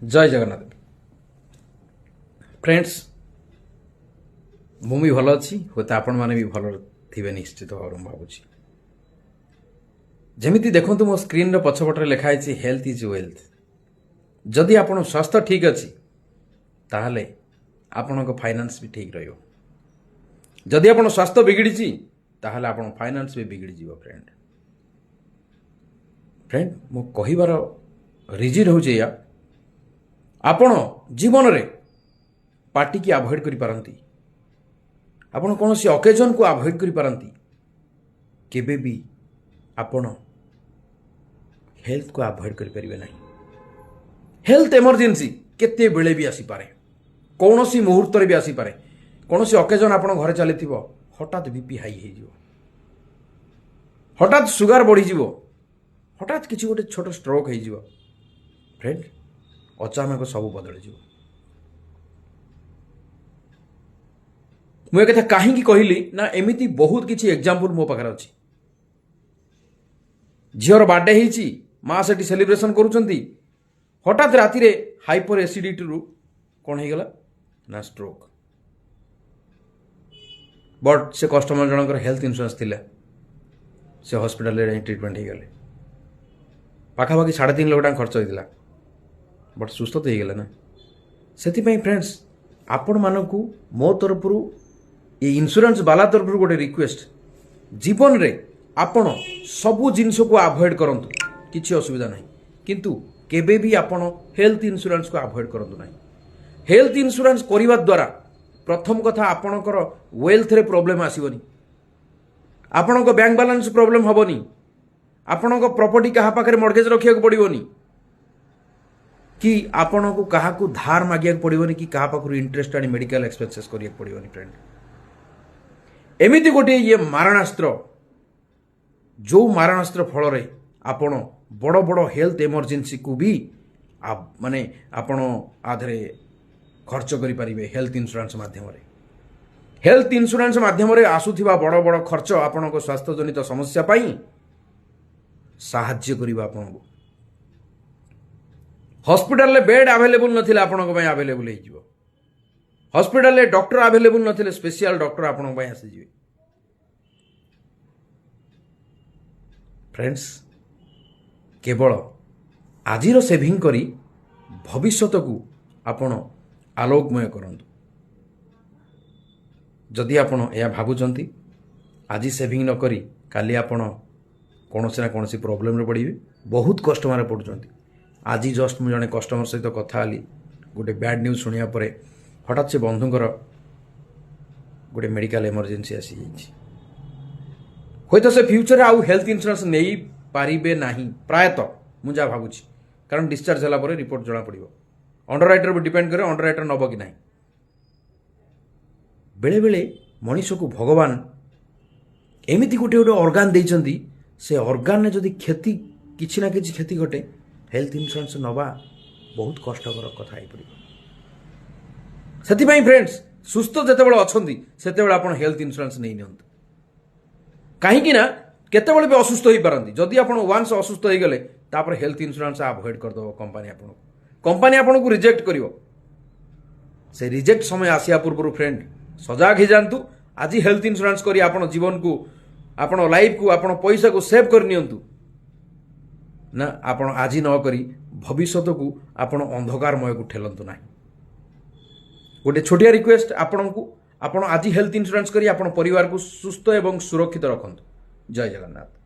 जय जगन्नाथ फ्रेंड्स मुझे भल अच्छी हूँ आपण मैंने भी भल थे निश्चित भाव भावुँ जमी देखु मो स्क्रीन पछपटे लिखाई हेल्थ इज वेल्थ जदि आप स्वास्थ्य ठीक अच्छी ताहले आपण फाइनान्स भी ठीक रही आप स्वास्थ्य बिगड़ी ताहले आपण फाइनान्स भी बिगड़ी जीव फ्रेंड मो कहिबार रिजन हूँ या आपण जीवन रे पार्टी की अवॉइड करि पारंती आपण कौन सी ओकेजन को अवॉइड करि पारंती केबे भी आपण हेल्थ को अवॉइड करि परिबे नहीं। हेल्थ इमरजेंसी केते बेले भी आसी पारे कौन सी मुहूर्त रे भी आसी पारे कौन सी ओकेजन आपण घर चली थिबो हठात बीपी हाई हे जिवो हठात सुगर बढ़ी जिवो हठात किछि गोटे छोट स्ट्रोक हे जिवो फ्रेंड अचानक सब बदल जीव मुझे कहीं कहली ना एमती बहुत किसी एग्जांपल मो पाखे अच्छी झीर बर्थडे होती माँ से सेलिब्रेशन करुँच हठात राति रे हाइपर एसिडिटी रु कौन हो गला ना स्ट्रोक बट से कस्टमर जनकर हेल्थ इंश्योरेंस थिला से हॉस्पिटल रे ट्रीटमेंट हो गले पाखापाखि 3.5 लाख खर्च होता बट सुस्थ तो हो ना से फ्रेंड्स आपण मानक मो तरफ ये इंश्योरेंस वाला तरफ गोटे रिक्वेस्ट जीवन रे आपण सबू जिनस को अवॉइड करंतु किसी असुविधा नहीं किंतु केबे भी आपण हेल्थ इंश्योरेंस को अवॉइड करंतु नहीं। हेल्थ इंश्योरेंस करिवा द्वारा प्रथम कथा आपणकर वेल्थ रे प्रॉब्लम आसीबनी आपणक बैंक बैलेंस प्रॉब्लम हबनी आपणक प्रॉपर्टी कहा पाखरे मॉर्गेज रखिया को पड़िबनी कि आपण को कहा को धार मागिया पड़ोनी कि क्या पाखु इंटरेस्ट आनी मेडिकल एक्सपेंसेस करिया पड़ोनी फ्रेंड एमिति गोटे ये मारणास्त्र जो मारणास्त्र फल रे आपण बड़ बड़ हेल्थ इमरजेंसी को भी माने आपण आधरे खर्च करि परिबे हेल्थ इंश्योरेंस माध्यम रे। हेल्थ इंश्योरेंस माध्यम रे आसुथिबा बड़ बड़ खर्च आपण को स्वास्थ्य जनित समस्या पाई साहाय्य करिबा आपण को हॉस्पिटल ले बेड अवेलेबल नथिले आपनक पय अवेलेबल हे जिवो हॉस्पिटल ले डॉक्टर अवेलेबल नथिले स्पेशल डॉक्टर आपनक पय आसी जिवे फ्रेंड्स केवल आजिर सेविंग करी भविष्यत को आपण आलोकमय करंतु जदि आपण या भाबुचंती आज सेविंग न करी काली आपण कोनोसी ना कोनोसी प्रॉब्लम रे पड़िबे बहुत कस्टमर पड़ुचंती। आज जस्ट मुझे कस्टमर सहित कथा हली गोटे बैड न्यूज शुणिया परे हठात से बंधुंकर गोटे मेडिकल इमरजेंसी आसी तो से फ्यूचर आउ हेल्थ इंश्योरेंस नहीं पारिबे नहीं प्रायतः मुझे भावुची कारण डिस्चार्ज होला परे रिपोर्ट जना पड़िबो अंडर राइटर भी डिपेंड करे अंडर राइटर नब कि नहीं बेले बेले मनीष को भगवान एमिति गोटे गोटे ऑर्गन देइचंती से ऑर्गन ने जदि क्षति किछि ना किछि क्षति घटे हेल्थ इंश्योरेंस नवा बहुत कष्टकर कथा पड़ो से फ्रेंड्स सुस्थ जिते अच्छी से आप हेल्थ इंश्योरेंस नहीं नियंतु कहीं ना केतेबेले भी असुस्थ हो पारती जदि आप वान्स असुस्थ हो गले तापर हेल्थ इंश्योरेंस अवॉइड करदेव कंपनी आपन को रिजेक्ट कर से रिजेक्ट समय आसिया पूर्व फ्रेंड सजाग हो जातु आज हेल्थ इंश्योरेंस करी आपन जीवन को आपन लाइफ को आपन पैसा को सेव कर नियंतु ना आपण आज न करी भविष्यत को आपण अंधकारमय को ठेलंतु ना। गोटे छोटिया रिक्वेस्ट आपण को आपण आज हेल्थ इंश्योरेंस करी आपण परिवार को सुस्थ एवं सुरक्षित रखंतु। जय जगन्नाथ।